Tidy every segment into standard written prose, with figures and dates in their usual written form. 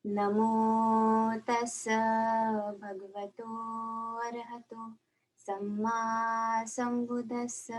नमो तस्स भगवतो अरहतो सम्मा संबुद्धस्स.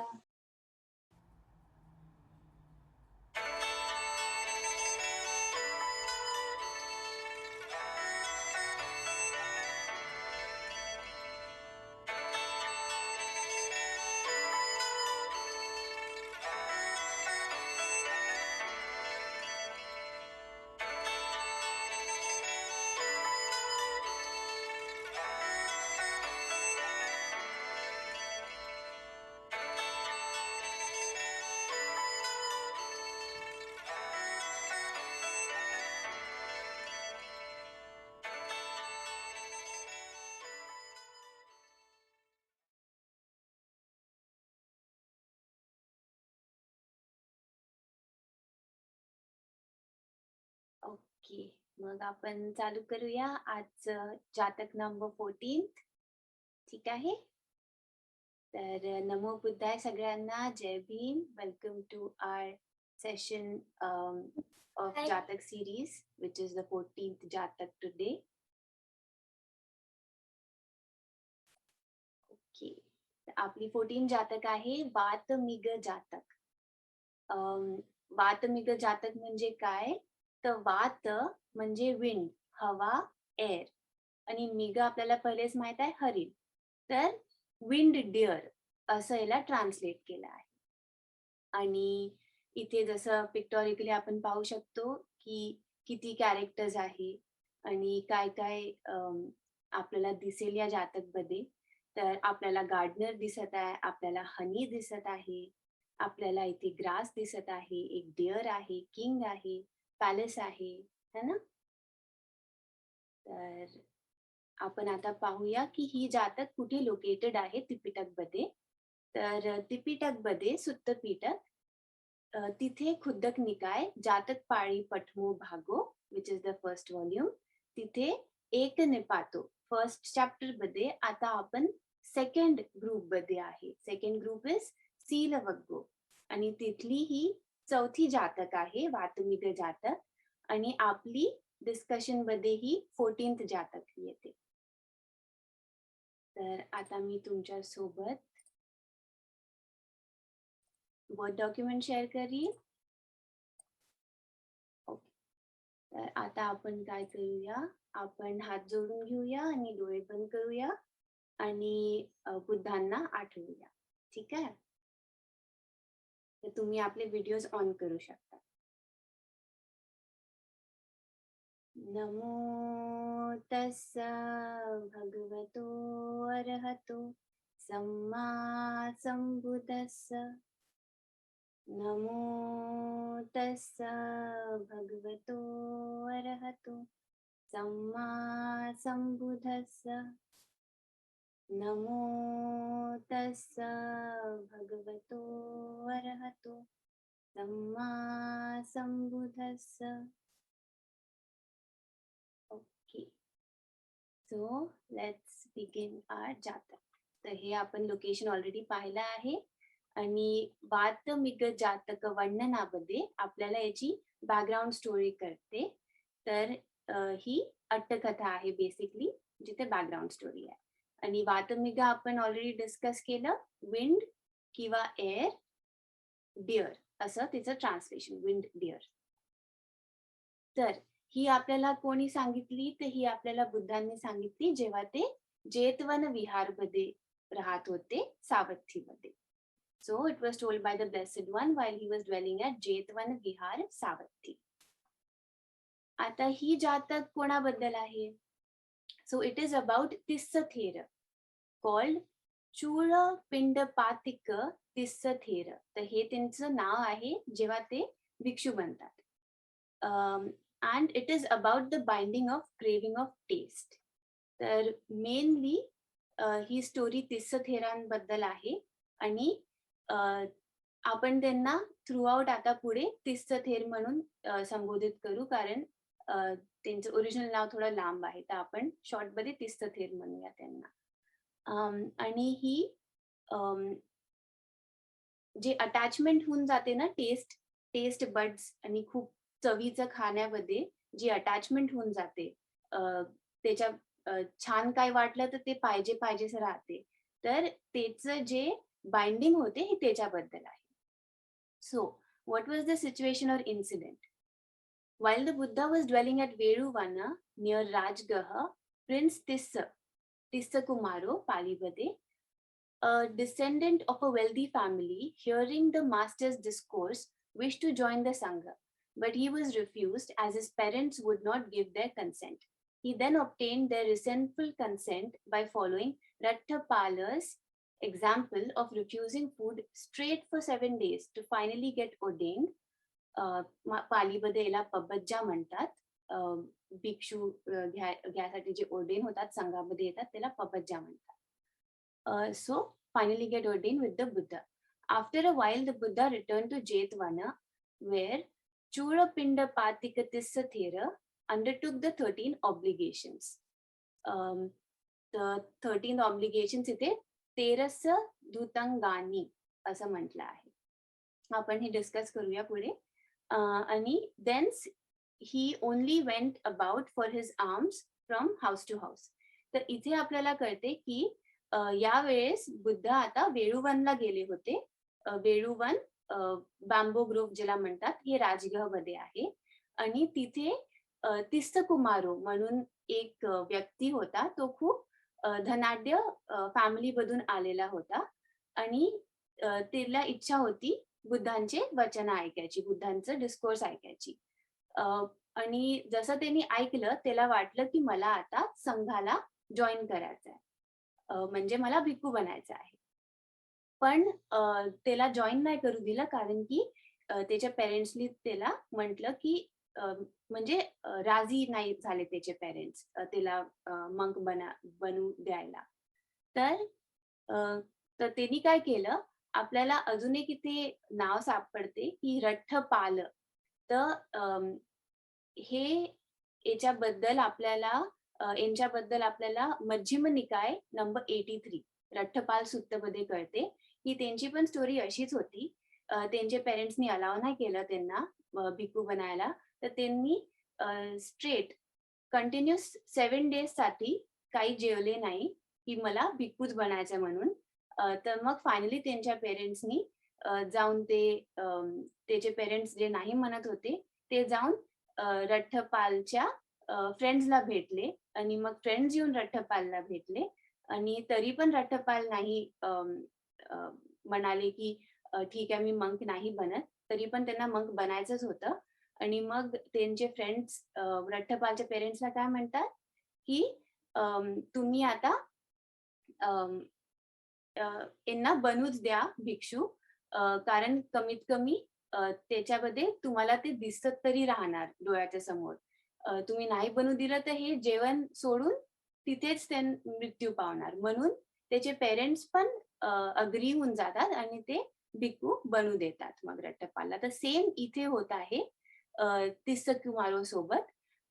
ओके, मग आपण चालू करूया आज जातक नंबर 14. ठीक आहे. तर नमो बुद्धाय सगळ्यांना. जय Bhim. Welcome to our session of Jatak series, which is the 14th Jatak today. Okay. आपली 14 जातक आहे वातमिग जातक. वातमिग जातक म्हणजे काय? तर वात म्हणजे विंड, हवा, एअर आणि मिग आपल्याला पहिलेच माहित आहे हरिण. तर विंड डिअर असं याला ट्रान्सलेट केलं आहे. आणि इथे जसं पिक्टोरिकली आपण पाहू शकतो की किती कॅरेक्टर्स आहे आणि काय काय आपल्याला दिसेल या जातकमध्ये. तर आपल्याला गार्डनर दिसत आहे, आपल्याला हनी दिसत आहे, आपल्याला इथे ग्रास दिसत आहे, एक डिअर आहे, किंग आहे, पॅलेस आहे, है ना? तर आपण आता पाहूया की ही जातक कुठे लोकेटेड आहे त्रिपिटकमध्ये. तर त्रिपिटकमध्ये सुत्त पिटक, तिथे खुद्दक निकाय जातक पाळी पठमो भागो which is the first volume. तिथे एक निपातो फर्स्ट चॅप्टर मध्ये. आता आपण सेकंड ग्रुप मध्ये आहे. सेकंड ग्रुप इज सीलवग्गो आणि तिथली ही चौथी जातक आहे वातमिग जातक. आणि आपली डिस्कशन मध्ये ही 14th जातक येते. तर आता मी तुमच्या सोबत वर्ड डॉक्युमेंट शेअर करीन. ओके. तर आता आपण काय करूया, आपण हात जोडून घेऊया आणि डोळे बंद करूया आणि बुद्धांना आठवूया. ठीक आहे. तर तुम्ही आपले व्हिडिओज ऑन करू शकता. नमो तस्स भगवतो अरहतो सम्मा संबुद्धस्स. नमो तस्स भगवतो अरहतो सम्मा संबुद्धस्स. नमो तस्स भगवतो अरहतो सम्मा संबुद्धस्स. ओके, सो लेट्स बिगिन आवर जातक. तर हे आपण लोकेशन ऑलरेडी पाहिलं आहे आणि वातमिग जातक वर्णनामध्ये आपल्याला याची बॅकग्राऊंड स्टोरी करते. तर ही अट्टकथा आहे बेसिकली, जिथे बॅकग्राऊंड स्टोरी आहे. आणि वातमिग आपण ऑलरेडी डिस्कस केलं, विंड किंवा एअर, डिअर असं तिचं ट्रान्सलेशन, विंड डिअर. तर ही आपल्याला कोणी सांगितली? तर ही आपल्याला बुद्धांनी सांगितली जेव्हा ते जेतवन विहारमध्ये राहत होते, सावत्थीमध्ये. So it was told by the blessed one while he was dwelling at Jetavana Vihara Savatthi. आता ही जातक कोणाबद्दल आहे? So it is about Tissathera called Chulapindapatika Tissathera. तर हे त्यांचं नाव आहे जेव्हा ते भिक्षू बनतात. and it is about the binding of craving of taste. तर मेनली ही स्टोरी तिस्सथेरांबद्दल आहे आणि आपण त्यांना थ्रू आउट आता पुढे तिस्सथेर म्हणून संबोधित करू, कारण त्यांचं ओरिजिनल नाव थोडं लांब आहे. तर आपण शॉर्टमध्ये तिस्सथेर म्हणूया त्यांना. आणि ही जे अटॅचमेंट होऊन जाते ना टेस्ट बड्स आणि खूप चवीचं खाण्यामध्ये, जी अटॅचमेंट होऊन जाते, त्याच्या छान काय वाटलं तर ते पाहिजेसं राहते. तर त्याचं जे बाइंडिंग होते हे त्याच्याबद्दल आहे. सो व्हॉट वाज the situation or incident? While the Buddha was dwelling at Veruvana near Rajgaha, Prince Tissakumaro, Palibade, a descendant of a wealthy family, hearing the master's discourse, wished to join the Sangha, but he was refused as his parents would not give their consent. He then obtained their resentful consent by following Rattapala's example of refusing food straight for 7 days to finally get ordained. पालीमध्ये याला पबज्जा म्हणतात. अ, भिक्षू घ्यासाठी जे ordain होतात, संघामध्ये येतात त्याला पबज्जा म्हणतात. So finally get ordained with the Buddha. After a while, the Buddha returned to Jetavana, where Churapinda Patikatissa Thera undertook the 13 obligations. The 13th obligations इथे तेरस धुतंगानी असं म्हटलं आहे. आपण हे डिस्कस करूया पुढे. आणि thence he only went about for his alms from house to house. तर इथे आपल्याला कळते की यावेळेस बुद्ध आता वेळुवनला गेले होते. वेळुवन बांबो ग्रोव्ह ज्याला म्हणतात, हे राजगृहमध्ये आहे. आणि तिथे तिस्सकुमारो म्हणून एक व्यक्ती होता. तो खूप धनाढ्य फॅमिलीमधून आलेला होता आणि त्याला इच्छा होती बुद्धांचे वचन ऐकायची, बुद्धांचं डिस्कोर्स ऐकायची. आणि जसं त्यांनी ऐकलं त्याला वाटलं की मला आता संघाला जॉईन करायचं आहे, म्हणजे मला भिक्खू बनायचं आहे. पण त्याला जॉईन नाही करू दिलं, कारण की त्याच्या पेरेंट्सनी त्याला म्हटलं की म्हणजे राजी नाही झाले त्याचे पेरेंट्स त्याला मंक बनू द्यायला. तर त्यांनी काय केलं, आपल्याला अजून एक इथे नाव सापडते की रठ्ठपाल. तर हे यांच्याबद्दल आपल्याला मध्यम निकाय नंबर 83 रठ्ठपाल सुत्तमध्ये कळते की त्यांची पण स्टोरी अशीच होती. त्यांचे पेरेंट्सनी अलाव नाही केलं त्यांना भिक्खू बनायला. तर त्यांनी स्ट्रेट कंटिन्युअस 7 डेज साठी काही जेवले नाही की मला भिक्खूच बनायचं म्हणून. तर मग फायनली त्यांच्या पेरेंट्सनी जाऊन त्याचे पेरेंट्स जे नाही म्हणत होते ते जाऊन रठ्ठपालच्या फ्रेंड्सला भेटले आणि मग फ्रेंड्स येऊन रठ्ठपालला भेटले आणि तरी पण रठ्ठपाल नाही म्हणाले की ठीक आहे मी मंक नाही बनत. तरी पण त्यांना मंक बनायचंच होतं. आणि मग त्यांचे फ्रेंड्स रठ्ठपालच्या पेरेंट्सला काय म्हणतात की तुम्ही आता यांना बनूच द्या भिक्षू, कारण कमीत कमी त्याच्यामध्ये तुम्हाला ते दिसत तरी राहणार डोळ्याच्या समोर. तुम्ही नाही बनू दिलं तर हे जेवण सोडून तिथेच ते मृत्यू पावणार. म्हणून त्याचे पेरेंट्स पण अग्री होऊन जातात आणि ते भिक्खू बनू देतात मग रठ्ठपालला. तर सेम इथे होत आहे तिस्सकुमारो सोबत.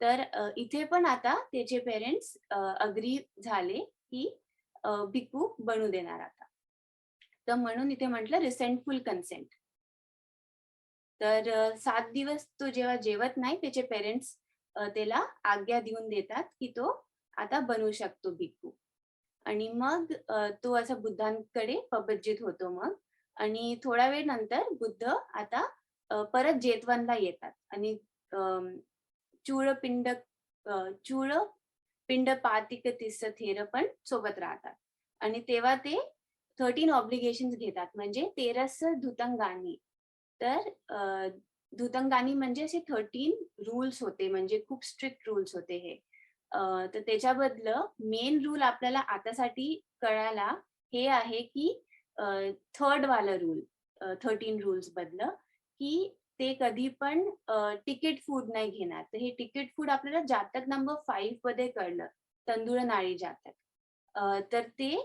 तर इथे पण आता त्याचे पेरेंट्स अग्री झाले की भिक्खू बनू देणार आता. तर म्हणून इथे म्हटलं रिसेंटफुल कन्सेंट. तर 7 दिवस तो जेव्हा जेवत नाही त्याचे पेरेंट्स त्याला आज्ञा देऊन देतात की तो आता बनू शकतो भिक्खू. आणि मग तो असा बुद्धांकडे पबज्जित होतो मग. आणि थोड्या वेळ नंतर बुद्ध आता परत जेतवनला येतात आणि चूळपिंड पिंडपातिक तिस्स थेर पण सोबत राहतात. आणि तेव्हा ते 13 ऑब्लिगेशन्स घेतात, म्हणजे 13 धुतंगानी. तर धुतंगानी म्हणजे असे 13 रूल्स होते, म्हणजे खूप स्ट्रिक्ट रूल्स होते हे. तर त्याच्याबदलं मेन रूल आपल्याला आतासाठी कळायला हे आहे की थर्ड वाला रूल 13 रूल्स बदलं की ते कधी पण तिकीट फूड नाही घेणार. तर हे तिकीट फूड आपल्याला जातक नंबर 5 मध्ये कळलं, तंदूळ नाळी जातक. तर ते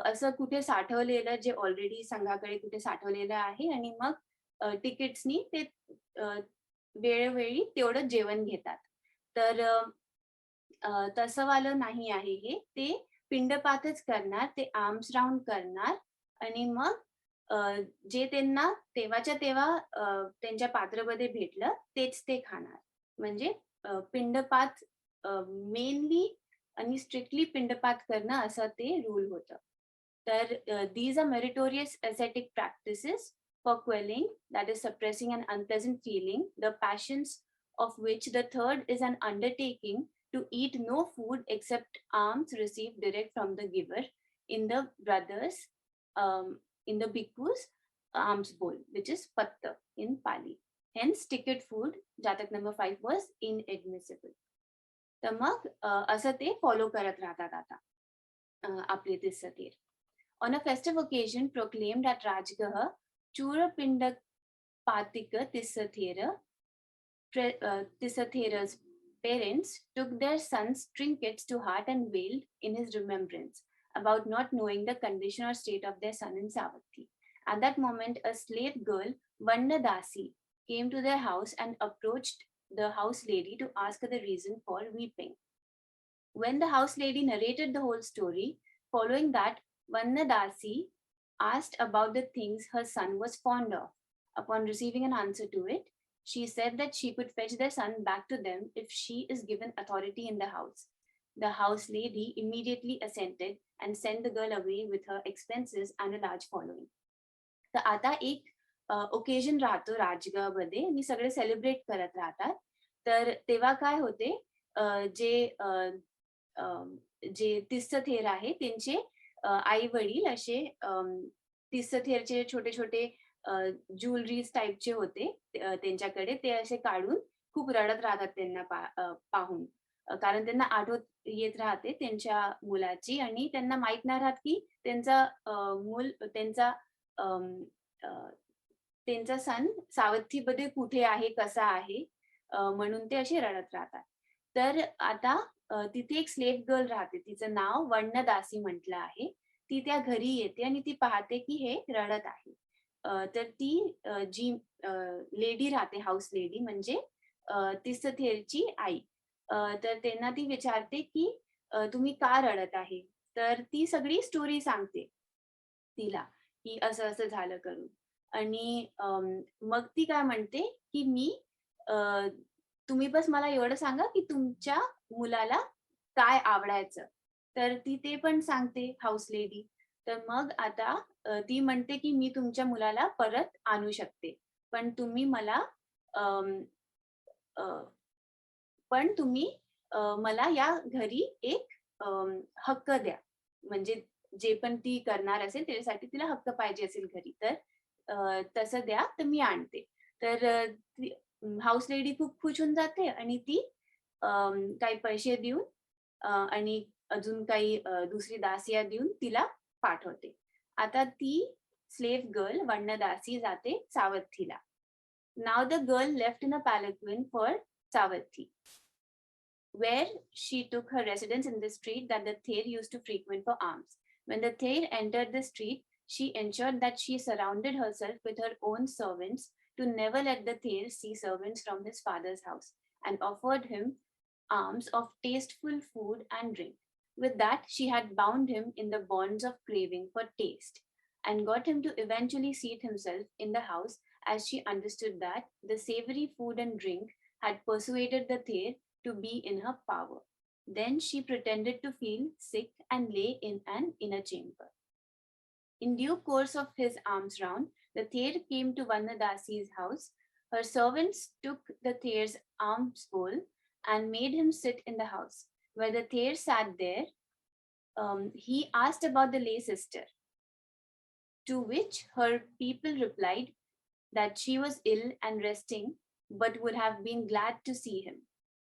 असं कुठे साठवलेलं, जे ऑलरेडी संघाकडे कुठे साठवलेलं आहे आणि मग तिकीट्सनी ते वेळोवेळी तेवढं जेवण घेतात. तर तसं वालं नाही आहे हे. ते पिंडपातच करणार, ते आर्म्स राउंड करणार आणि मग जे त्यांना तेव्हाच्या तेव्हा त्यांच्या पात्रमध्ये भेटलं तेच ते खाणार. म्हणजे पिंडपात मेनली आणि स्ट्रिक्टली पिंडपात करणं असं ते रूल होतं. तर these are meritorious ascetic practices for quelling, that is suppressing an unpleasant feeling, the passions of which the third is an undertaking to eat no food except alms received direct from the giver in the brothers, in the bhikkhus alms bowl, which is patta in Pali. Hence, ticket food, Jatak number 5 was inadmissible. तर मग असं ते follow करत राहतात आता आपले तीर्थतीर. On a festive occasion proclaimed at Rajgah, Churapinda Patika Tisathera's parents took their son's trinkets to heart and wailed in his remembrance about not knowing the condition or state of their son in Savatthi. At that moment, a slave girl, Vanna Dasi, came to their house and approached the house lady to ask her the reason for weeping. When the house lady narrated the whole story, following that, Vanna Dasi asked about the things her son was fond of. Upon receiving an answer to it, she said that she could fetch their son back to them if she is given authority in the house. The house lady immediately assented and sent the girl away with her expenses and a large following. तर आता एक occasion राहतो राजगडमध्ये आणि सगळे celebrate करत राहतात. तर तेव्हा काय होते, जे तीर्थथेर आहे त्यांचे आई वडील असे तीर्थथेरचे छोटे छोटे ज्वेलरीज टाईपचे होते त्यांच्याकडे. ते असे काढून खूप रडत राहतात त्यांना पाहून. कारण त्यांना आठवत येत राहते त्यांच्या मुलाची आणि त्यांना माहित नाही राहत की त्यांचा मूल त्यांचा सन सावथीमध्ये कुठे आहे, कसा आहे, म्हणून ते असे रडत राहतात. तर आता तिथे एक स्लेव्ह गर्ल राहते, तिचं नाव वर्णदासी म्हटलं आहे. ती त्या घरी येते आणि ती पाहते की हे रडत आहे. तर ती जी लेडी राहते, हाऊस लेडी म्हणजे तिसथेरची आई, तर त्यांना ती विचारते की तुम्ही का रडत आहे? तर ती सगळी स्टोरी सांगते तिला की असं असं झालं करून. आणि मग ती काय म्हणते की तुम्ही बस मला एवढं सांगा की तुमच्या मुलाला काय आवडायचं. तर ती ते पण सांगते हाऊस लेडी. तर मग आता ती म्हणते की मी तुमच्या मुलाला परत आणू शकते. पण तुम्ही मला अं, अ, पण तुम्ही मला या घरी एक हक्क द्या. म्हणजे जे पण ती करणार असेल त्याच्यासाठी तिला हक्क पाहिजे असेल घरी, तर तसं द्या तर मी आणते. तर हाऊस लेडी खूप खुश होऊन जाते आणि ती काही पैसे देऊन आणि अजून काही दुसरी दासिया देऊन तिला पाठवते. आता ती स्लेव्ह गर्ल वर्णदासी जाते सावथीला. नाव the girl left in a palanquin for Savatthi, where she took her residence in the street that the Thair used to frequent for alms. When the Thair entered the street, she ensured that she surrounded herself with her own servants to never let the Thair see servants from his father's house, and offered him alms of tasteful food and drink. With that, she had bound him in the bonds of craving for taste, and got him to eventually seat himself in the house, as she understood that the savory food and drink had persuaded the Thair to be in her power. Then she pretended to feel sick and lay in an inner chamber. In due course of his alms round, the Thair came to Vanadasi's house. Her servants took the Thair's alms bowl and made him sit in the house. Where the Thair sat there, he asked about the lay sister, to which her people replied that she was ill and resting, but would have been glad to see him.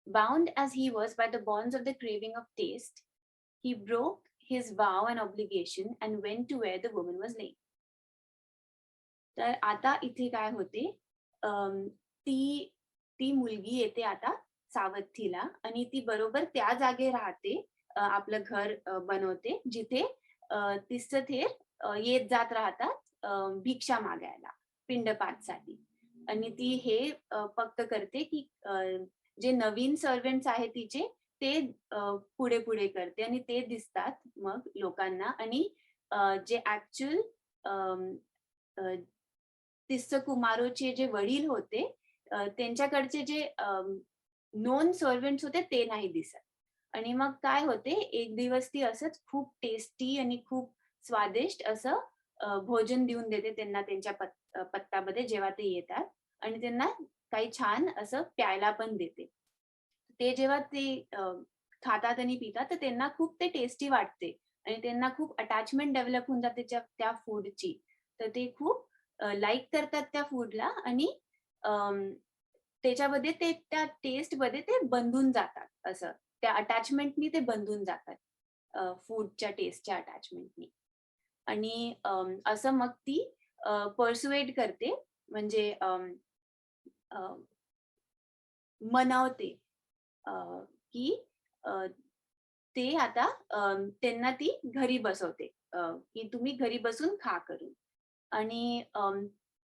Bound as he was by the bonds of the craving of taste, he broke his vow and obligation and went to where the woman was laying. तर आता इथे काय होते, ती ती मुलगी येते आता सावथीला आणि ती बरोबर त्या जागे राहते, आपलं घर बनवते जिथे तिसथेर येत जात राहतात भिक्षा मागायला पिंडपातसाठी. आणि ती हे फक्त करते की जे नवीन सर्वेंट्स आहेत तिचे ते पुढे पुढे करते आणि ते दिसतात मग लोकांना. आणि जे ऍक्च्युअल तिस्स कुमारोचे जे वडील होते त्यांच्याकडचे जे नोन सर्व्हंट्स होते ते नाही दिसत. आणि मग काय होते, एक दिवस ती असंच खूप टेस्टी आणि खूप स्वादिष्ट असं भोजन देऊन देते त्यांना त्यांच्या पत्तामध्ये जेव्हा ते येतात आणि त्यांना काही छान असं प्यायला पण देते. ते जेव्हा ते खातात आणि पितात तर त्यांना खूप ते टेस्टी वाटते आणि त्यांना खूप अटॅचमेंट डेव्हलप होऊन जाते त्या फूडची. तर ते खूप लाइक करतात त्या फूडला आणि अं, त्याच्यामध्ये ते त्या टेस्टमध्ये ते बंधून जातात असं. त्या अटॅचमेंटनी ते बंधून जातात. फूडच्या टेस्टच्या अटॅचमेंटनी. आणि असं मग ती पर्सुएड करते म्हणजे अ, मनवते अ, की अ, ते आता त्यांना ती घरी बसवते की तुम्ही घरी बसून खा करून. आणि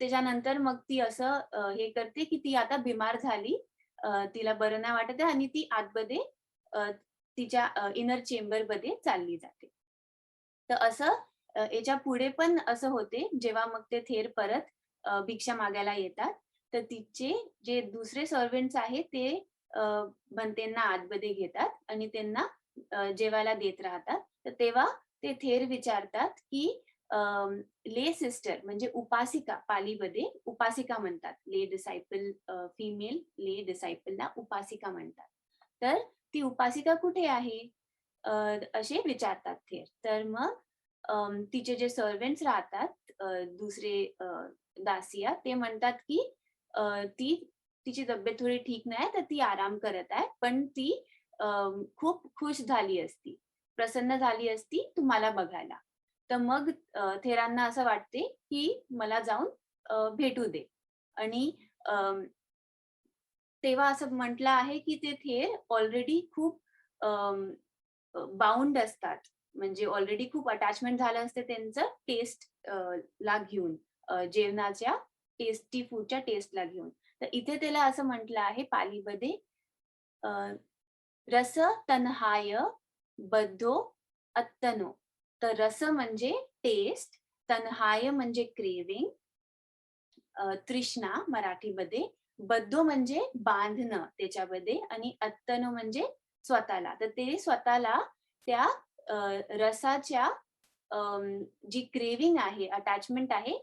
त्याच्यानंतर मग ती असं हे करते की ती आता बिमार झाली. तिला बरं नाही वाटत आहे आणि ती आतमध्ये अ, तिच्या इनर चेंबरमध्ये चालली जाते. तर असं याच्या पुढे पण असं होते, जेव्हा मग ते थेर परत भिक्षा मागायला येतात, तर तिचे जे दुसरे सर्व्हंट्स आहेत ते अ, बनतेंना आतमध्ये घेतात आणि त्यांना जेवायला देत राहतात. तर तेव्हा ते थेर विचारतात, की ले सिस्टर म्हणजे उपासिका पालीमध्ये उपासिका म्हणतात. ले डिसायपल फिमेल ले डिसायपलला उपासिका म्हणतात. तर ती उपासिका कुठे आहे? अ, असे विचारतात ते. तर मग तिचे जे सर्व्हंट्स राहतात दुसरे दासिया ते म्हणतात, की ती तिची तब्येत थोडी ठीक नाही तर ती आराम करत आहे. पण ती अ, खूप खुश झाली असती, प्रसन्न झाली असती तुम्हाला बघायला. तर मग थेरांना असं वाटते, की मला जाऊन भेटू दे. आणि तेव्हा असं म्हटलं आहे, की ते थेर ऑलरेडी खूप बाउंड असतात. म्हणजे ऑलरेडी खूप अटॅचमेंट झालं असते त्यांचं टेस्ट ला घेऊन. जेवणाच्या टेस्टी फूडच्या टेस्टला घेऊन. तर इथे त्याला असं म्हटलं आहे पालीमध्ये अ, रस तन्हाय बद्धो अत्तनो. तर रस म्हणजे टेस्ट, तन्हाय म्हणजे क्रेव्हिंग, तृष्णा मराठीमध्ये, बद्धो म्हणजे बांधणं त्याच्यामध्ये आणि अत्तनो म्हणजे स्वतःला. तर ते स्वतःला त्या अ, रसाच्या जी क्रेव्हिंग आहे, अटॅचमेंट आहे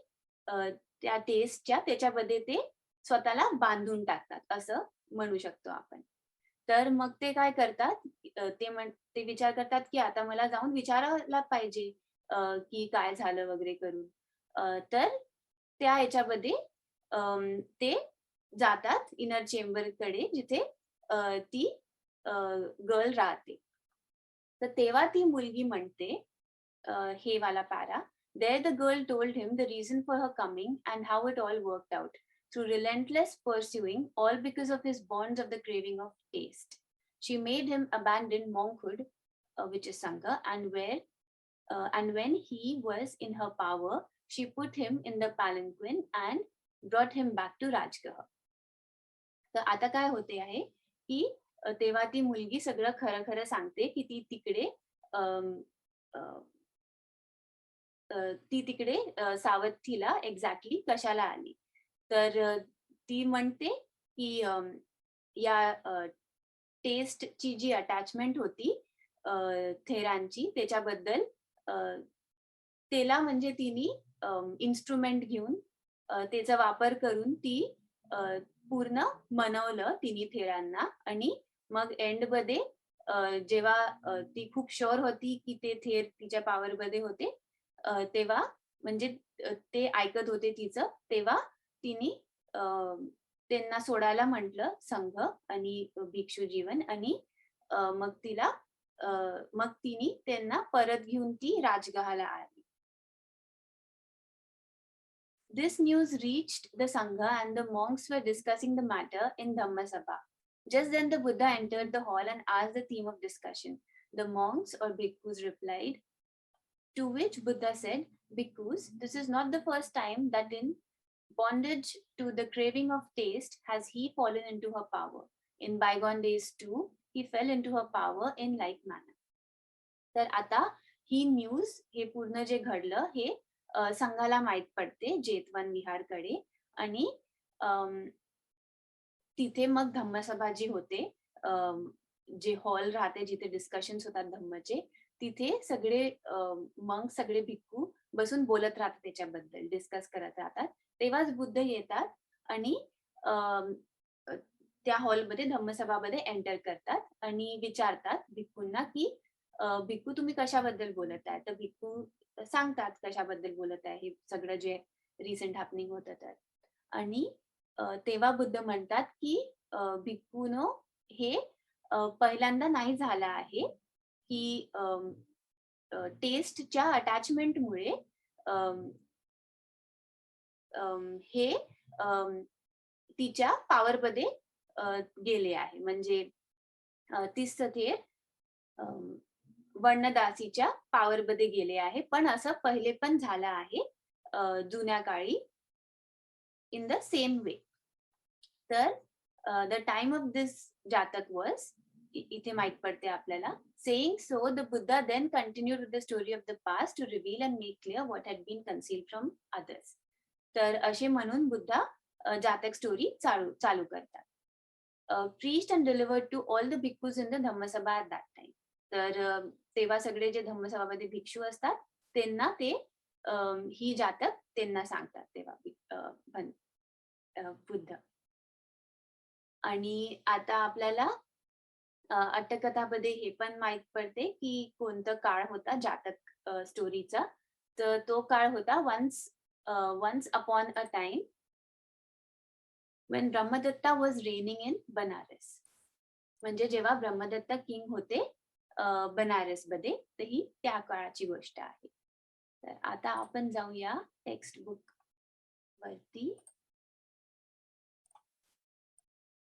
त्या टेस्टच्या त्याच्यामध्ये ते स्वतःला बांधून टाकतात, असं म्हणू शकतो आपण. तर मग ते काय करतात, ते विचार करतात, की आता मला जाऊन विचारायला पाहिजे की काय झालं वगैरे करून. तर त्या ह्याच्यामध्ये ते जातात इनर चेंबरकडे जिथे ती गर्ल राहते. तर तेव्हा ती मुलगी म्हणते हे वाला para. There the girl told him the reason for her coming and how it all worked out. Through relentless pursuing, all because of his bonds of the craving of taste. She made him abandon monkhood, which is Sangha, and when he was in her power, she put him in the palanquin and brought him back to Rajgarh. तर आता काय होते आहे, की तेव्हा ती मुलगी सगळं खरं-खरं सांगते, की ती तिकडे अं, अ, ती तिकडे सावथीला एक्झॅक्टली कशाला आली. तर ती म्हणते, की या टेस्टची जी अटॅचमेंट होती थेरांची त्याच्याबद्दल अ, त्याला म्हणजे तिने इन्स्ट्रुमेंट घेऊन त्याचा वापर करून ती अ, पूर्ण मनवलं तिने थेरांना आणि मग एंडमध्ये जेव्हा ती खूप शुअर होती की ते थेर तिच्या पॉवरमध्ये होते तेव्हा म्हणजे ते ऐकत होते तिचं, तेव्हा तिने त्यांना सोडायला म्हटलं संघ आणि भिक्षू जीवन आणि मग तिला मग तिने त्यांना परत घेऊन ती राजगहाला आली. This news reached the Sangha and the monks were discussing the matter in Dhammasabha. Just then the Buddha entered the hall and asked the theme of discussion. The monks or bhikkhus replied, to which Buddha said, Bhikkhus, this is not the first time that in bondage to the craving of taste has he fallen into her power. In bygone days too, he fell into her power in like manner. तर आता ही news हे पूर्ण जे घडलं हे संघाला माहीत पडते जेतवन विहारकडे आणि तिथे मग धम्मसभा जी होते, जे हॉल राहते जिथे डिस्कशन्स होतात धम्मचे, तिथे सगळे मग सगळे भिक्खू बसून बोलत राहतात त्याच्याबद्दल, डिस्कस करत राहतात. तेव्हाच बुद्ध येतात आणि अं, अ, त्या हॉलमध्ये धम्मसभामध्ये एंटर करतात आणि विचारतात भिक्खूंना, की भिक्खू तुम्ही कशाबद्दल बोलत आहे? तर भिक्खू सांगतात कशाबद्दल बोलत आहे, हे सगळं जे रिसेंट हॅपनिंग होतं तर. आणि तेव्हा बुद्ध म्हणतात, की भिक्खूनो, हे पहिल्यांदा नाही झालं आहे, की टेस्टच्या अटॅचमेंटमुळे हे अं, तिच्या पॉवरमध्ये अ, गेले आहे. म्हणजे तीच ते अं, वर्णदासीच्या पॉवरमध्ये गेले आहे. पण असं पहिले पण झालं आहे जुन्या काळी इन द सेम वे. तर द टाइम ऑफ दिस जातक वॉज, इथे माहित पडते आपल्याला. Saying so the Buddha then continued with the story of the past to reveal and make clear what had been concealed from others. तर असे म्हणून बुद्धा जातक स्टोरी चालू चालू करतात. Preached and delivered to all the bhikkhus in the Dhammasabha at that time. तर तेव्हा सगळे जे धम्मसभामध्ये भिक्षू असतात, त्यांना ते ही जातक त्यांना सांगतात तेव्हा बुद्ध. आणि आता आपल्याला अट्टकथामध्ये हे पण माहीत पडते, की कोणतं काळ होता जातक स्टोरीचा. तर तो काळ होता once upon a time when Brahmadatta was reigning in Banaras. म्हणजे जेव्हा ब्रह्मदत्ता किंग होते बनारसमध्ये, तर ही त्या काळाची गोष्ट आहे. तर आता आपण जाऊया टेक्स्ट बुक वरती.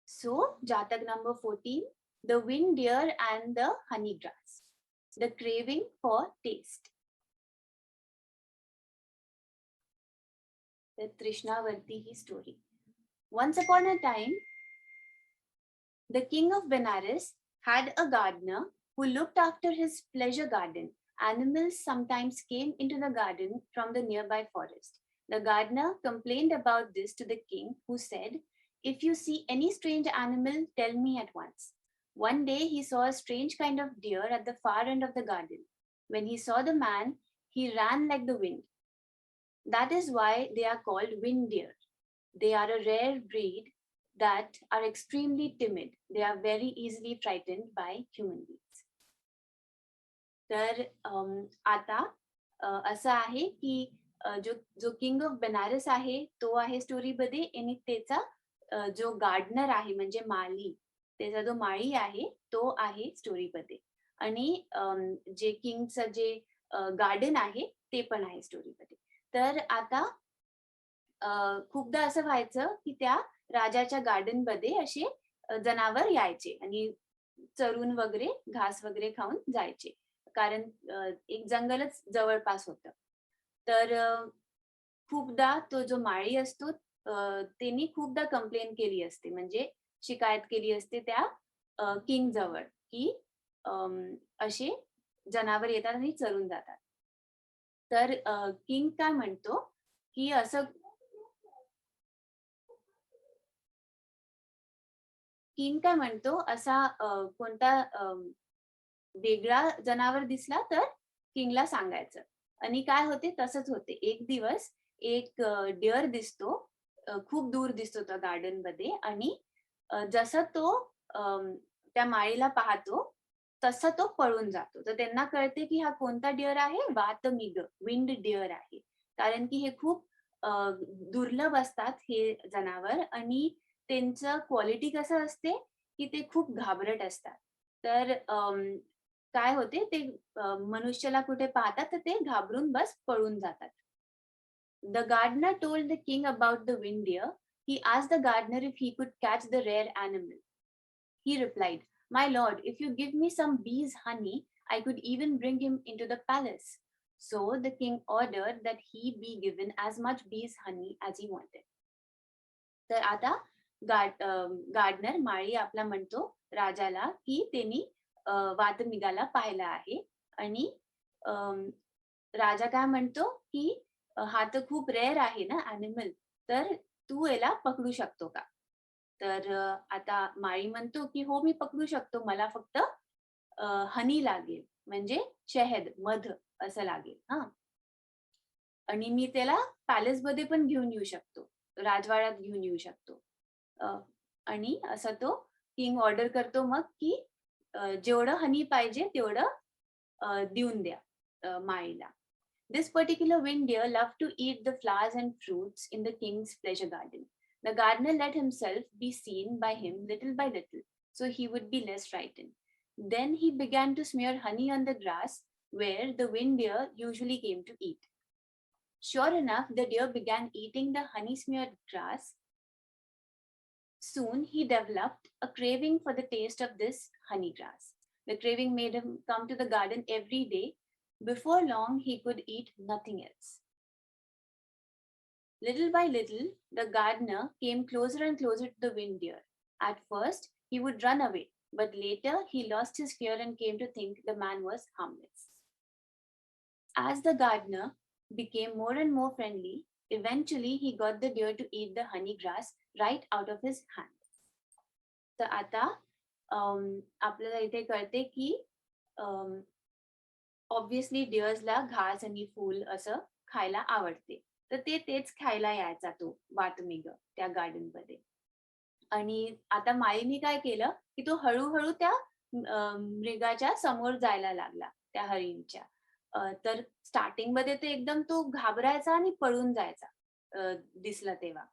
So, Jatak number 14, the wind deer and the honey grass, the craving for taste. The Trishnavarti hi story. Once upon a time, the king of Benares had a gardener who looked after his pleasure garden. Animals sometimes came into the garden from the nearby forest. The gardener complained about this to the king, who said, "If you see any strange animal, tell me at once." One day he saw a strange kind of deer at the far end of the garden. When he saw the man, he ran like the wind. That is why they are called wind deer. They are a rare breed that are extremely timid. They are very easily frightened by human beings. तर आता असं आहे की जो जो king of Banaras आहे तो आहे स्टोरीमध्ये, आणि त्याचा जो गार्डनर आहे म्हणजे माली, त्याचा जो माळी आहे तो आहे स्टोरीमध्ये. आणि जे किंगचं जे गार्डन आहे ते पण आहे स्टोरीमध्ये. तर आता खूपदा असं व्हायचं, की त्या राजाच्या गार्डनमध्ये असे जनावर यायचे आणि चरून वगैरे, घास वगैरे खाऊन जायचे. कारण एक जंगलच जवळपास होतं. तर खूपदा तो जो माळी असतो, त्यांनी खूपदा कंप्लेन केली असते, म्हणजे शिकायत केली असते त्या किंग जवळ, की असे जनावर येतात आणि चरून जातात. तर किंग काय म्हणतो, की असं किंग काय म्हणतो, असा कोणता वेगळा जनावर दिसला तर किंगला सांगायचं. आणि काय होते तसंच होते. एक दिवस एक डिअर दिसतो, खूप दूर दिसतो त्या गार्डनमध्ये, आणि जसं तो त्या माळीला पाहतो, तसा तो पळून जातो. तर त्यांना कळते की हा कोणता डिअर आहे? वातमिग, विंड डिअर आहे. कारण की हे खूप अ, दुर्लभ असतात हे जनावर, आणि त्यांचं क्वालिटी कसं असते, की ते खूप घाबरट असतात. तर काय होते ते मनुष्याला कुठे पाहतात तर ते घाबरून बस पळून जातात. The gardener told the king about the reindeer. He asked the gardener if he could catch the rare animal. He replied, "My lord, if you give me some bees' honey, I could even bring him into the palace." So the king ordered that he be given as much bees' honey as he wanted. तर आता gardener माळी आपला म्हणतो राजाला, की त्यांनी वातमिगाला पाहिलं आहे. आणि राजा काय म्हणतो, की हा तर खूप रेअर आहे ना ॲनिमल, तर तू याला पकडू शकतो का? तर आता माळी म्हणतो की हो मी पकडू शकतो, मला फक्त हनी लागेल म्हणजे शहद, मध असं लागेल हा. आणि मी त्याला पॅलेसमध्ये पण घेऊन येऊ शकतो, राजवाड्यात घेऊन येऊ शकतो. अ, आणि असा तो किंग ऑर्डर करतो मग की जेवढं हनी पाहिजे तेवढं देऊन द्या माळीला. This particular reindeer loved to eat the flowers and fruits in the king's pleasure garden. The gardener let himself be seen by him little by little, so he would be less frightened. Then he began to smear honey on the grass where the reindeer usually came to eat. Sure enough, the deer began eating the honey smeared grass. Soon he developed a craving for the taste of this honey grass. The craving made him come to the garden every day. Before long, he could eat nothing else. Little by little, the gardener came closer and closer to the reindeer. At first, he would run away, but later he lost his fear and came to think the man was harmless. As the gardener became more and more friendly, eventually he got the deer to eat the honey grass right out of his hand. तर आता आपल्याला इथे कळते की obviously डिअर्सला घास आणि फूल असं खायला आवडते. तर तेच खायला यायचा तो वाटमिग त्या गार्डन मध्ये. आणि आता माळीने काय केलं की तो हळूहळू त्या मृगाच्या समोर जायला लागला, त्या हरिणच्या. तर स्टार्टिंग मध्ये ते एकदम तो घाबरायचा आणि पळून जायचा दिसला तेव्हा.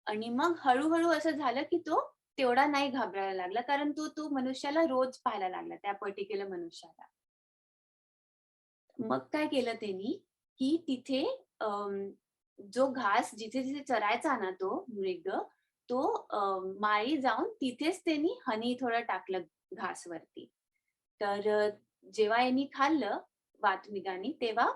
आणि मग हळूहळू असं झालं की तो तेवढा नाही घाबरायला लागला, कारण तो मनुष्याला रोज पाहायला लागला, त्या पर्टिक्युलर मनुष्याला. मग काय केलं त्यांनी की तिथे जो घास जिथे जिथे चरायचा ना तो मृग, तो माळी जाऊन तिथेच त्यांनी हनी थोडं टाकलं घासवरती. तर जेव्हा यांनी खाल्लं वाटमिगानी, तेव्हा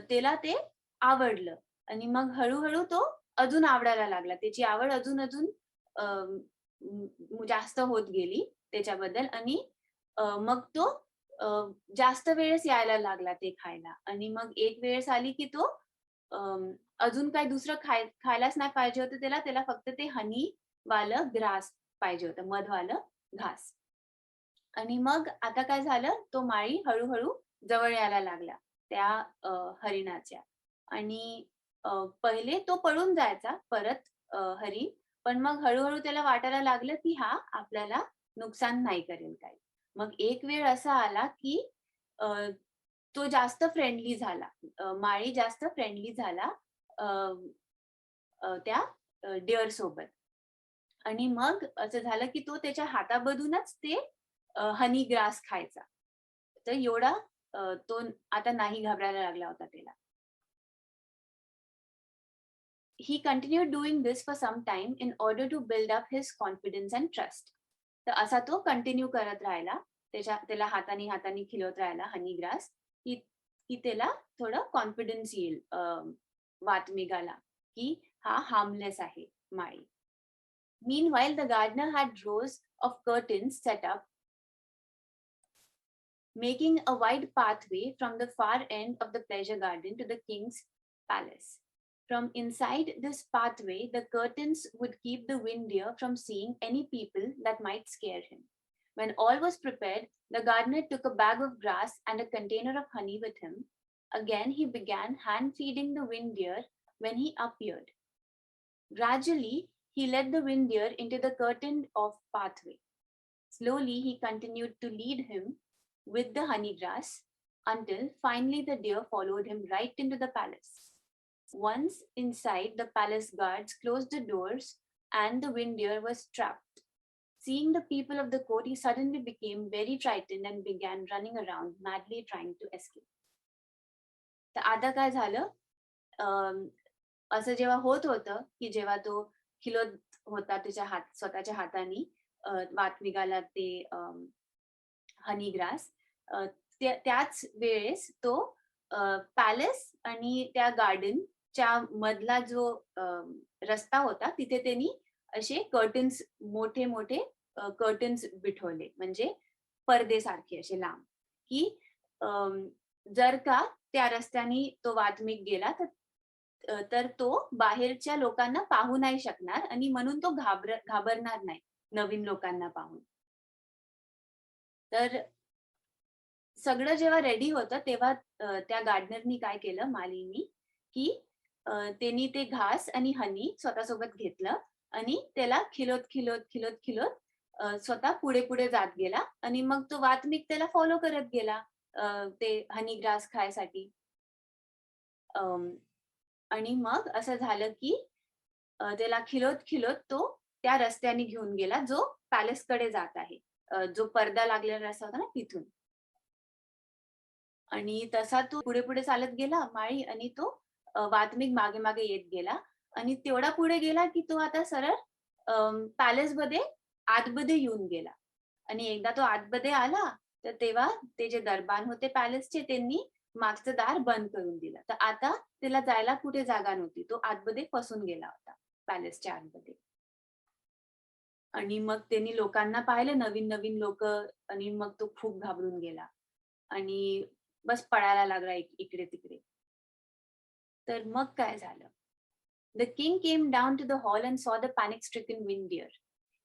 त्याला ते आवडलं आणि मग हळूहळू तो अजून आवडायला लागला. त्याची आवड अजून अजून जास्त होत गेली त्याच्याबद्दल. आणि मग तो जास्त वेळेस यायला लागला ते खायला. आणि मग एक वेळेस आली की तो अजून काही दुसरं खायलाच नाही पाहिजे होतं त्याला. त्याला फक्त ते हनी वालं ग्रास पाहिजे होतं, मधवालं घास. आणि मग आता काय झालं, तो माळी हळूहळू जवळ यायला लागला त्या हरिणाच्या. आणि पहिले तो पळून जायचा परत हरिण. पण मग हळूहळू त्याला वाटायला लागलं की हा आपल्याला नुकसान नाही करेल काही. मग एक वेळ असा आला की तो जास्त फ्रेंडली झाला. माळी जास्त फ्रेंडली झाला त्या डिअर सोबत. आणि मग असं झालं की तो त्याच्या हातामधूनच ते हनी ग्रास खायचा. तर एवढा तो आता नाही घाबरायला लागला होता त्याला. He continued doing this for some time in order to build up his confidence and trust. तर असा तो कंटिन्यू करत राहिला, त्याला हाताने खिलवत राहिला हनी ग्रास, की त्याला थोडं कॉन्फिडन्स येईल वाटमिगाला की हा हार्मलेस आहे माळी. Meanwhile, the gardener had rows of curtains set up, making a wide pathway from the far end of the pleasure garden to the king's palace. From inside this pathway, the curtains would keep the reindeer from seeing any people that might scare him. When all was prepared, the gardener took a bag of grass and a container of honey with him. Again, he began hand feeding the reindeer when he appeared. Gradually, he led the reindeer into the curtained off pathway. Slowly, he continued to lead him with the honey grass until finally the deer followed him right into the palace. Once inside, the palace guards closed the doors and the reindeer was trapped. Seeing the people of the court, he suddenly became very frightened and began running around, madly trying to escape. तर आता काय झालं, असं जेव्हा होत होतं की जेव्हा तो खिलत होता त्याच्या स्वतःच्या हाताने वाटमिगाला ते हनी ग्रास, त्याच वेळेस तो पॅलेस आणि त्या गार्डनच्या मधला जो रस्ता होता तिथे त्यांनी असे कर्टन्स, मोठे मोठे कर्टन्स बिठवले, म्हणजे पडदेसारखे असे लांब, की जर का त्या रस्त्याने तो वाटमिग गेला तर तर तो बाहेरच्या लोकांना पाहू नाही शकणार आणि म्हणून तो घाबरणार नाही नवीन लोकांना पाहून. तर सगळं जेव्हा रेडी होतं तेव्हा त्या गार्डनरनी काय केलं मालीनी, की त्यांनी ते घास आणि हनी स्वतःसोबत घेतलं आणि त्याला खिलवत स्वतः पुढे-पुढे जात गेला आणि मग तो वात्मिक त्याला फॉलो करत गेला ते हनी ग्रास खायसाठी. अं, आणि मग असं झालं, की त्याला खिलवत तो त्या रस्त्याने घेऊन गेला जो पॅलेसकडे जात आहे. जो पडदा लागलेला रस्ता होता ना तिथून. आणि तसा तो पुढे-पुढे चालत गेला माळी आणि तो वात्मिक मागे-मागे येत गेला आणि तेवढा पुढे गेला, की तो आता सरळ पॅलेसमध्ये आतमध्ये येऊन गेला आणि एकदा तो आतमध्ये आला, तर तेव्हा ते जे दरबान होते पॅलेसचे त्यांनी मागचं दार बंद करून दिलं. तर आता त्याला जायला कुठे जागा नव्हती. तो आतमध्ये फसून गेला होता पॅलेसच्या आतमध्ये. आणि मग त्यांनी लोकांना पाहिलं नवीन-नवीन लोकं आणि मग तो खूप घाबरून गेला आणि बस पळायला लागला इकडे-तिकडे. तर मग काय झालं? The king came down to the hall and saw the panic-stricken reindeer.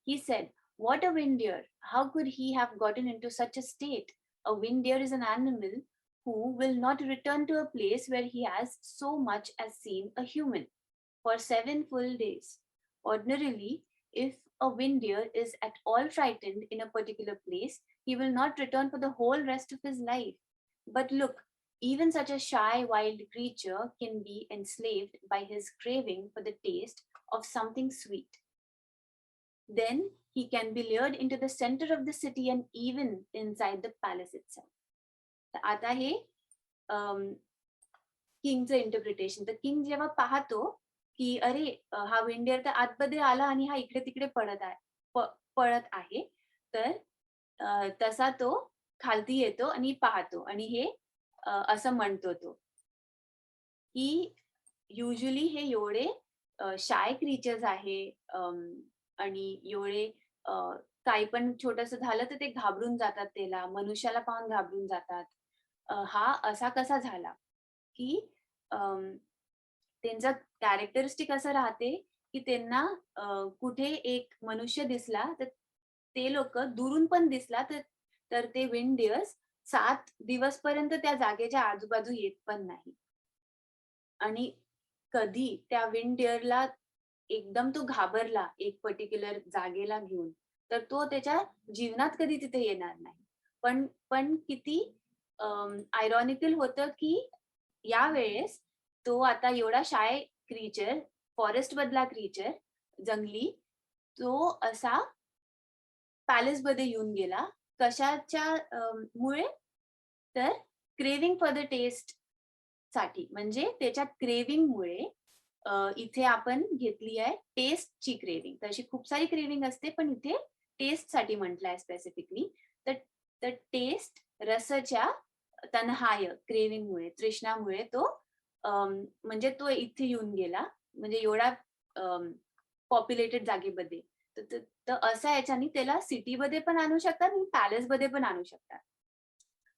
He said, "What a reindeer! How could he have gotten into such a state? A reindeer is an animal who will not return to a place where he has so much as seen a human for 7 full days. Ordinarily, if a reindeer is at all frightened in a particular place, he will not return for the whole rest of his life. But look, even such a shy, wild creature can be enslaved by his craving for the taste of something sweet. Then he can be lured into the center of the city and even inside the palace itself." तर आता हे किंगचं interpretation. तर king जेव्हा पाहतो, की अरे हा विंडियर तर आतमध्ये आला आणि हा इकडे-तिकडे पळत आहे. तर तसा तो खालती येतो आणि पाहतो आणि हे असं म्हणतो तो, की युजुअली हे एवढे शाय क्रीचर्स आहे आणि एवढे अ, काही पण छोटंसं झालं तर ते घाबरून जातात त्याला, मनुष्याला पाहून घाबरून जातात. हा असा कसा झाला? की त्यांचं कॅरेक्टरिस्टिक असं राहते, की त्यांना कुठे एक मनुष्य दिसला, तर ते लोकं दुरून पण दिसला, तर तर ते विंड-डिअर्स 7 दिवसपर्यंत त्या जागेच्या आजूबाजू येत पण नाही. आणि कधी त्या विंड-डिअरला एकदम तो घाबरला एक पर्टिक्युलर जागेला घेऊन, तर तो त्याच्या जीवनात कधी तिथे येणार नाही. पण पण किती आयरॉनिकल होतं, की यावेळेस तो आता एवढा शाय क्रीचर, फॉरेस्टमधला क्रीचर, जंगली, तो असा पॅलेसमध्ये येऊन गेला. कशाच्या मुळे? तर क्रेव्हिंग फॉर द टेस्ट साठी. म्हणजे त्याच्या क्रेव्हिंगमुळे इथे आपण घेतली आहे टेस्टची क्रेव्हिंग. तशी खूप सारी क्रेव्हिंग असते, पण इथे टेस्टसाठी म्हटलं आहे स्पेसिफिकली. तर तर टेस्ट रसच्या तन्हाय क्रेव्हिंगमुळे, तृष्णामुळे तो म्हणजे तो इथे येऊन गेला. म्हणजे एवढा पॉप्युलेटेड जागेमध्ये. तर तर तर असा याच्याने त्याला सिटीमध्ये पण आणू शकतात आणि पॅलेसमध्ये पण आणू शकतात.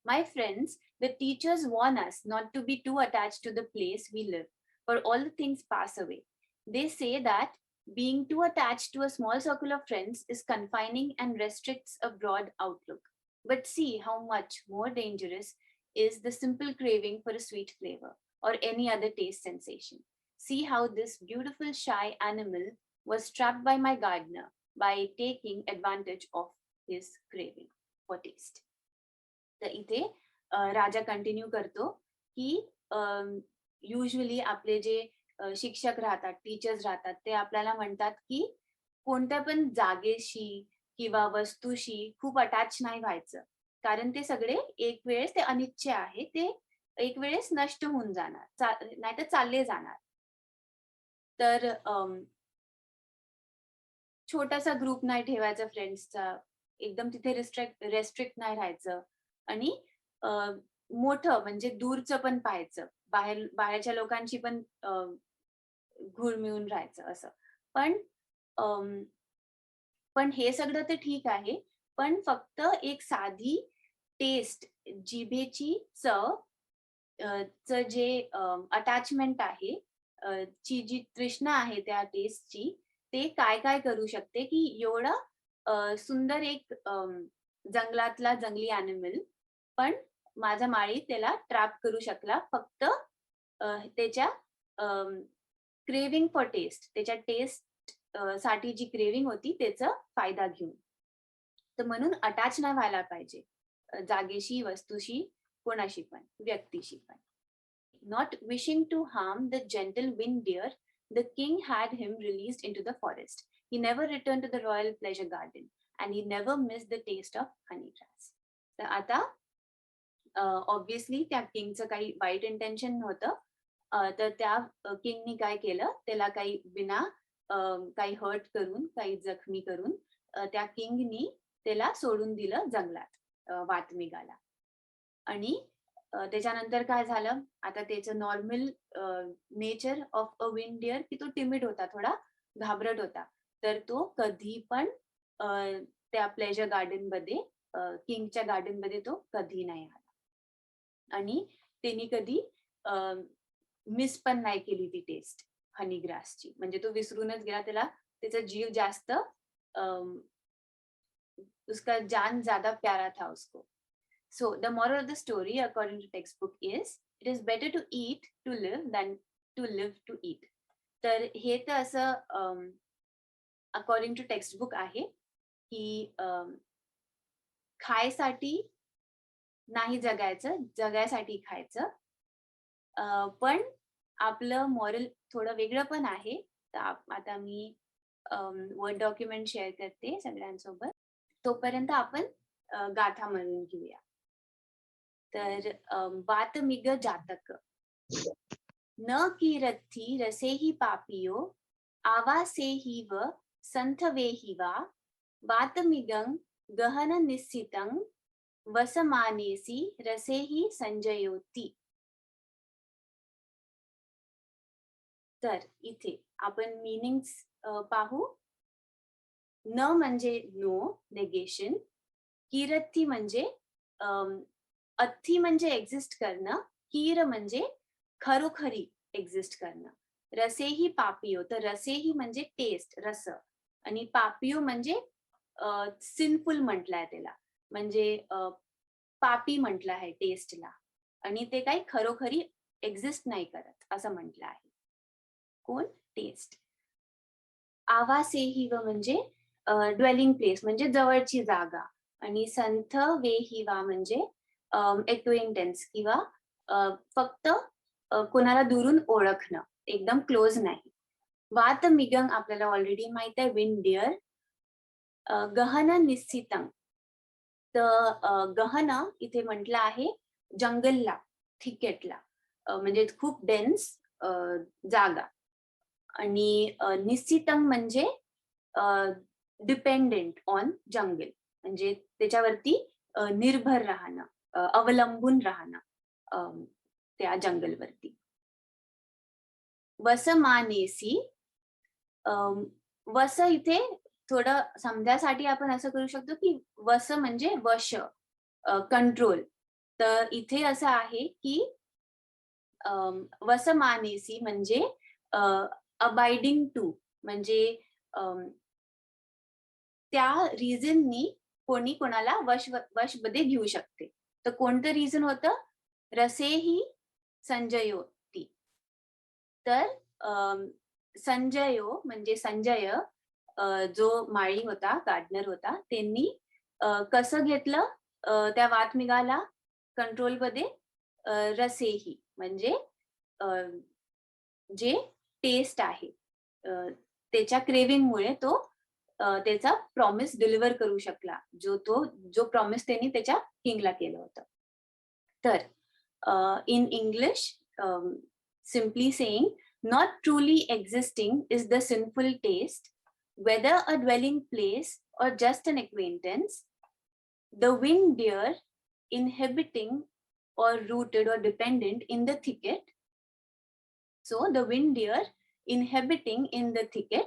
My friends, the teachers warn us not to be too attached to the place we live, for all the things pass away. They say that being too attached to a small circle of friends is confining and restricts a broad outlook. But see how much more dangerous is the simple craving for a sweet flavor or any other taste sensation. See how this beautiful shy animal was trapped by my gardener by taking advantage of his craving for taste. तर इथे राजा continue करतो, की usually आपले जे शिक्षक राहतात, teachers राहतात, ते आपल्याला म्हणतात, की कोणत्या पण जागेशी किंवा वस्तूशी खूप अटॅच नाही व्हायचं. कारण ते सगळे एक वेळेस ते अनित्य आहे. ते एक वेळेस नष्ट होऊन जाणार. नाहीतर चालले जाणार. तर छोटासा ग्रुप नाही ठेवायचा फ्रेंड्सचा. एकदम तिथे रेस्ट्रिक्ट नाही राहायचं आणि अ, मोठं म्हणजे दूरचं पण पाहायचं. बाहेरच्या लोकांशी पण घुळ-मिळून राहायचं असं. पण अं, पण हे सगळं तर ठीक आहे. पण फक्त एक साधी टेस्ट, जिभेची चव चं जे अटॅचमेंट आहे, ची जी तृष्णा आहे त्या टेस्टची, ते काय काय करू शकते, की एवढं सुंदर एक जंगलातला जंगली ॲनिमल पण माझ्या माळीत त्याला ट्रॅप करू शकला फक्त त्याच्या क्रेव्हिंग फॉर टेस्ट, त्याच्या टेस्ट साठी जी क्रेव्हिंग होती त्याचा फायदा घेऊन. तर म्हणून अटॅच नाही व्हायला पाहिजे जागेशी, वस्तूशी, कोणाशी पण, व्यक्तीशी पण. Not wishing to harm the gentle wind deer, the king had him released into the forest. He never returned to the royal pleasure garden, and he never missed the taste of honey grass. तर आता obviously त्या किंगचं काही वाईट intention नव्हतं. तर त्या किंगनी काय केलं, त्याला काही विना काही हर्ट करून, काही जखमी करून त्या किंगनी त्याला सोडून दिलं जंगलात वाटमिगाला. आणि त्याच्यानंतर काय झालं, आता त्याचं normal nature of a wind deer की तो टिमिड होता, थोडा घाबरट होता. तर तो कधी पण त्या प्लेजर गार्डनमध्ये किंगच्या गार्डनमध्ये तो कधी नाही आला. आणि त्यांनी कधी मिस पण नाही केली ती टेस्ट हनी ग्रासची. म्हणजे तो विसरूनच गेला. त्याला त्याचा जीव जास्त उसका जान ज्यादा प्यारा था उसको. So the moral of the story according to textbook is it is better to eat to live than to live to eat. तर हे तर असं अकॉर्डिंग टू टेक्स्टबुक आहे की खायसाठी नाही जगायचं, जगायसाठी खायचं. पण आपलं मॉरल थोडं वेगळं पण आहे. तर आता मी वर्ड डॉक्युमेंट शेअर करते सगळ्यांसोबत. तोपर्यंत आपण गाथा म्हणून घेऊया. तर वातमिग जातक. न कीरथी रसेहि पापियो आवासेहि व संथवेहि वा वातमिगं गहन निस्सितं वसमानेसी रसेहि संजयोती. तर इथे आपण मीनिंग्स पाहू. न म्हणजे नो, नेगेशन. कीरथी म्हणजे अथी म्हणजे एक्झिस्ट करणं, कीर म्हणजे खरोखरी एक्झिस्ट करणं. रसेही पापियो, तर रसेही म्हणजे टेस्ट, रस. आणि पापियो म्हणजे सिनफुल म्हटलंय त्याला, म्हणजे पापी म्हटलं आहे टेस्टला. आणि ते काही खरोखरी एक्झिस्ट नाही करत असं म्हटलं आहे. कोण? टेस्ट. आवासेही व म्हणजे ड्वेलिंग प्लेस म्हणजे जवळची जागा. आणि संथ वेहिवा म्हणजे एक्वेंटन्स किंवा फक्त कोणाला दुरून ओळखणं, एकदम क्लोज नाही. वातमिगं आपल्याला ऑलरेडी माहित आहे, विंड डिअर. गहन निस्सितं, तर गहन इथे म्हटलं आहे जंगलला, थिकेटला, म्हणजे खूप डेन्स जागा. आणि निस्सितं म्हणजे डिपेंडेंट ऑन जंगल, म्हणजे त्याच्यावरती निर्भर राहणं, अवलंबून राहणं त्या जंगलवरती. वसमानेसी, वस इथे थोडं समजायसाठी आपण असं करू शकतो की वस म्हणजे वश, कंट्रोल. तर इथे असं आहे की वसमानेसी म्हणजे अबाइडिंग टू, म्हणजे त्या रिझननी कोणी कोणाला वशमध्ये घेऊ शकते. तर कोणतं रिझन होतं? रसेही संजयोती. तर संजयो म्हणजे संजय, जो माळी होता, गार्डनर होता, त्यांनी कसं घेतलं त्या वातमिगाला कंट्रोलमध्ये? रसेही म्हणजे जे टेस्ट आहे, त्याच्या क्रेविंगमुळे तो त्याचा प्रॉमिस डिलिव्हर करू शकला, जो प्रॉमिस त्यांनी त्याच्या किंगला केलं होतं. तर in English simply saying, not truly existing is the sinful taste, whether a dwelling place or just an acquaintance. The winged deer inhabiting or rooted or dependent in the thicket. So the winged deer inhabiting in the thicket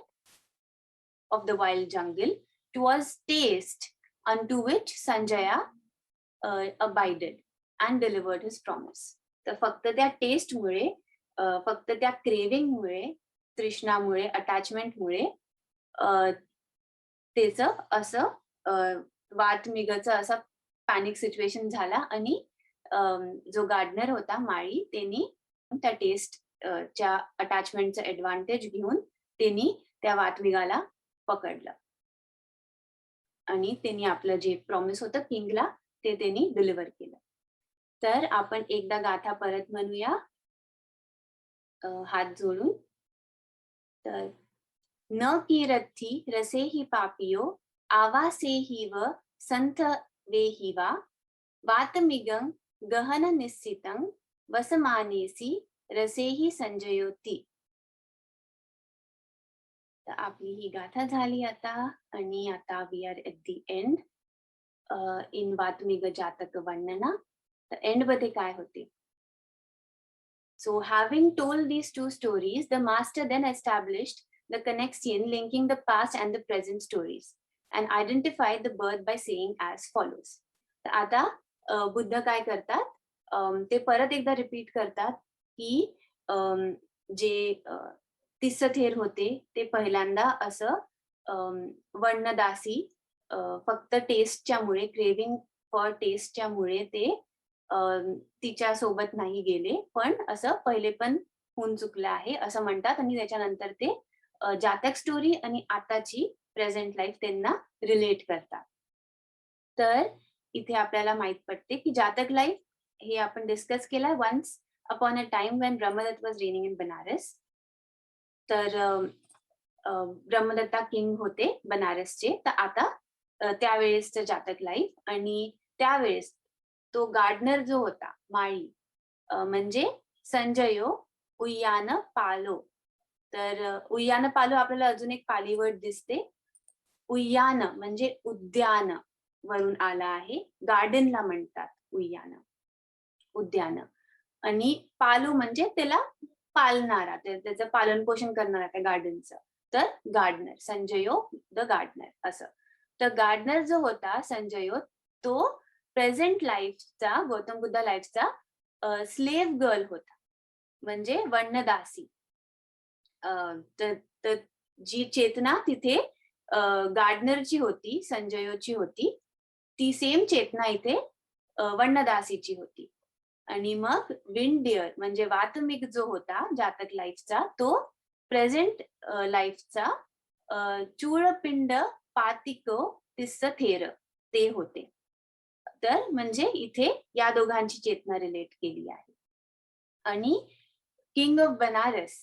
of the wild jungle, 'twas taste unto which Sanjaya abided and delivered his promise. तर फक्त त्या टेस्टमुळे फक्त त्या क्रेविंगमुळे, तृष्णामुळे, अटॅचमेंटमुळे त्याचं असं वातमिगचं असं panic situation झाला आणि जो गार्डनर होता माळी त्यांनी त्या टेस्ट च्या अटॅचमेंटचं ऍडव्हान्टेज घेऊन त्यांनी त्या वातमिगाला पकडलं आणि त्यांनी आपलं जे प्रॉमिस होतं किंगला ते त्यांनी डिलिव्हर केलं. तर आपण एकदा गाथा परत म्हणूया हात जोडून. तर न कीरथी रसे हि पापियो आवासे हि व संथ वेहि वा वातमिगं गहन निश्चितं वसमानेसी रसेहि संजयोती. तर आपली ही गाथा झाली आता आणि आता we are at the end in Vatamiga Jataka वर्णना. तर एंड मध्ये काय होते? So having told these two stories, the master then established the connection linking the past and the present stories and identified the birth by saying as follows. तर आता बुद्ध काय करतात, ते परत एकदा रिपीट करतात की जे तिस्सथेर होते ते पहिल्यांदा असं वर्णदासी फक्त टेस्टच्यामुळे, क्रेविंग फॉर टेस्टच्यामुळे ते तिच्या सोबत नाही गेले, पण असं पहिले पण होऊन चुकलं आहे असं म्हणतात आणि त्याच्यानंतर ते जातक स्टोरी आणि आताची प्रेझेंट लाईफ त्यांना रिलेट करतात. तर इथे आपल्याला माहित पडते की जातक लाईफ हे आपण डिस्कस केलं once upon a time when Brahmadatta was reigning in Banaras. तर ब्रह्मदत्ता किंग होते बनारसचे. तर आता त्यावेळेसचं जातक लाईफ आणि त्यावेळेस तो गार्डनर जो होता माळी म्हणजे संजयो उय्यान पालो. तर उय्यान पालो आपल्याला अजून एक पाली वर्ड दिसते. उय्यान म्हणजे उद्यान वरून आला आहे. गार्डनला म्हणतात उय्यान, उद्यान. आणि पालू म्हणजे त्याला पालणारा, त्याचं पालन पोषण करणारा त्या गार्डनचं. तर गार्डनर, संजयो द गार्डनर असं. तर गार्डनर जो होता संजयो तो प्रेझेंट लाईफचा, गौतम बुद्ध लाईफचा स्लेव्ह गर्ल होता, म्हणजे वर्णदासी. तर जी चेतना तिथे गार्डनरची होती, संजयोची होती, ती सेम चेतना इथे वर्णदासीची होती. आणि मग विंड डिअर म्हणजे वातमिक जो होता जातक लाईफचा, तो प्रेझेंट लाईफचा चूळपिंड पातिको तिस्सथेर ते होते. तर म्हणजे इथे या दोघांची चेतना रिलेट केली आहे. आणि किंग ऑफ बनारस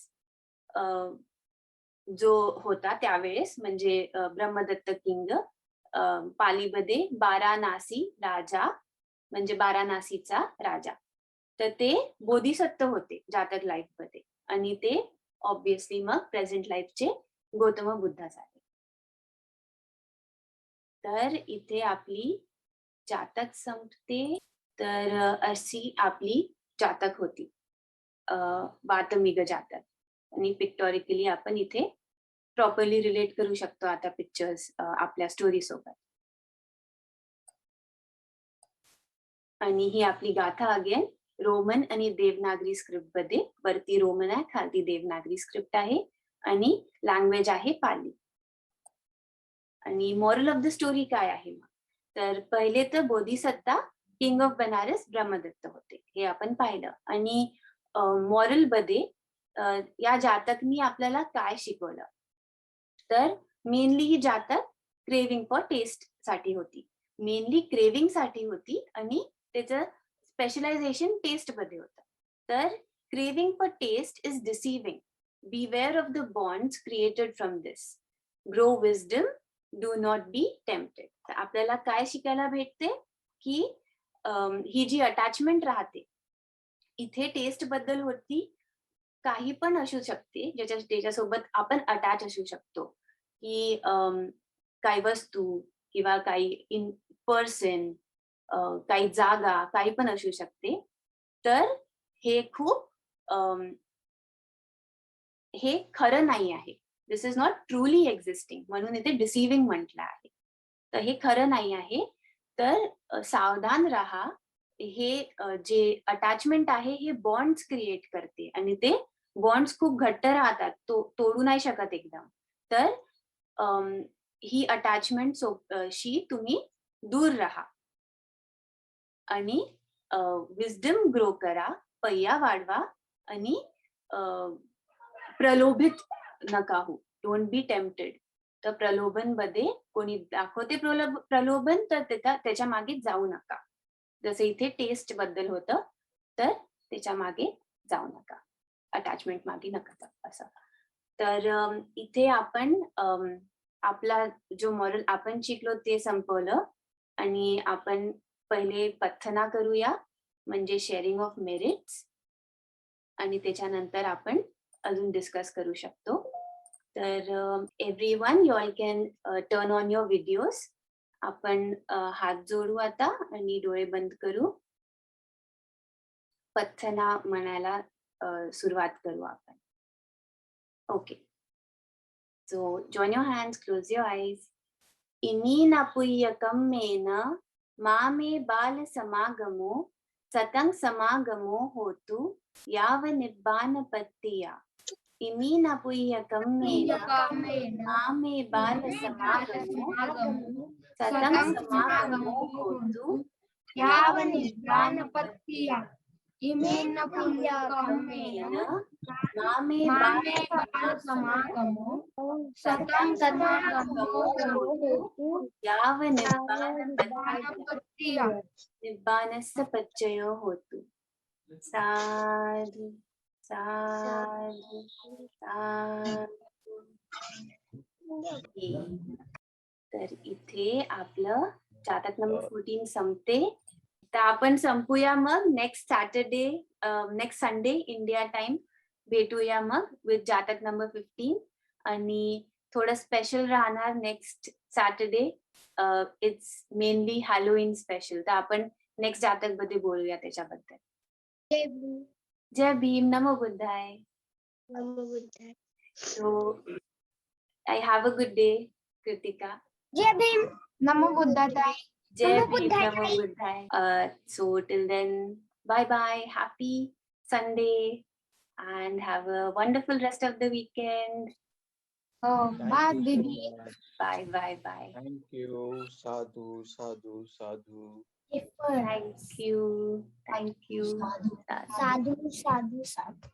जो होता त्यावेळेस म्हणजे ब्रह्मदत्त किंग, पालीमध्ये बारानासी राजा म्हणजे बारानासीचा राजा. तर ते बोधिसत्व होते जातक लाईफ मध्ये आणि ते ऑब्विसली मग प्रेझेंट लाईफचे गौतम बुद्ध झाले. तर इथे आपली जातक संपते. तर अशी आपली जातक होती, वातमिग जातक. आणि पिक्टोरिकली आपण इथे प्रॉपरली रिलेट करू शकतो आता पिक्चर्स आपल्या स्टोरी सोबत. आणि ही आपली गाथा अगेन रोमन आणि देवनागरी स्क्रिप्ट मध्ये, वरती रोमन आहे, खालती देवनागरी स्क्रिप्ट आहे आणि लँग्वेज आहे पाली. आणि मॉरल ऑफ द स्टोरी काय आहे मग? तर पहिले तर बोधिसत्ता किंग ऑफ बनारस ब्रह्मदत्त होते, हे आपण पाहिलं. आणि मॉरल मध्ये या जातकनी आपल्याला काय शिकवलं? तर मेनली ही जातक क्रेविंग फॉर टेस्ट साठी होती, मेनली क्रेविंग साठी होती आणि त्याचं स्पेशलायझेशन टेस्ट मध्ये होतं. तर craving for taste is deceiving, beware of the bonds created from this, grow wisdom, do not be tempted. तर आपल्याला काय शिकायला भेटते की ही जी अटॅचमेंट राहते इथे टेस्ट बद्दल होती, काही पण असू शकते ज्याच्यासोबत आपण अटॅच असू शकतो, की काही वस्तू किंवा काही इन पर्सन, काही जागा, काही पण असू शकते. तर हे खूप हे खरं नाही आहे. दिस इज नॉट ट्रुली एक्झिस्टिंग, म्हणून इथे डिसिव्हिंग म्हटलं आहे. तर हे खरं नाही आहे. तर सावधान राहा. हे जे अटॅचमेंट आहे हे बॉन्ड्स क्रिएट करते आणि ते बॉन्ड्स खूप घट्ट राहतात, तोडू नाही शकत एकदम. तर ही अटॅचमेंट शी तुम्ही दूर राहा आणि विजडम ग्रो करा, पय्या वाढवा आणि प्रलोभित नका हो. Don't be tempted. तर प्रलोभन मध्ये कोणी दाखवते प्रलोभन तर त्याच्या मागे जाऊ नका. जसं इथे टेस्ट बद्दल होतं, तर त्याच्या मागे जाऊ नका. अटॅचमेंट मागे नका जाऊ असं. तर इथे आपण आपला जो मॉरल आपण शिकलो ते संपवलं आणि आपण पहिले पथना करूया, म्हणजे शेअरिंग ऑफ मेरिट्स, आणि त्याच्यानंतर आपण अजून डिस्कस करू शकतो. तर everyone, you all can turn on your videos. आपण हात जोडू आता आणि डोळे बंद करू. पथना म्हणायला सुरुवात करू आपण. Okay. So join your hands, close your eyes. इमीना पुय्यकम मेन मामे बाल समागमो सतं समागमो होतु याव निब्बान पत्तिया. इमीना पुय्यकम मेन मामे बाल समागमो सतं समागमो होतु याव निब्बान पत्तिया. इमीना पुय्यकम मेन मामे बाल समागमो सतं समागमो होतु याव निब्बान पत्तिया. निब्बानस्य पच्चयो होतु. साधु साधु साधु. तर इथे आपलं जातक नंबर 14 संपते. तर आपण संपूया मग next Saturday, next Sunday India time भेटूया मग विथ जातक नंबर 15. आणि थोडं स्पेशल राहणार next Saturday. It's mainly Halloween special. तर आपण नेक्स्ट जातक मध्ये बोलूया त्याच्याबद्दल. जय भीम. नमो बुद्धाय. नमो बुद्धाय. So I have a good day, Kritika. Jai Bhim. Namo बुद्धाय. Jai Namo Bhim, Buddhaya. Namo Buddhaya. So till then, bye bye. Happy Sunday and have a wonderful rest of the weekend. Oh, bye, Thank you so Didi. much. Bye bye bye. Thank you. Sadhu, sadhu, sadhu. Thank you. Thank you. Sadhu, sadhu, sadhu.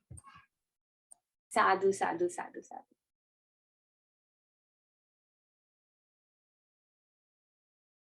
Sadhu, sadhu, sadhu, sadhu.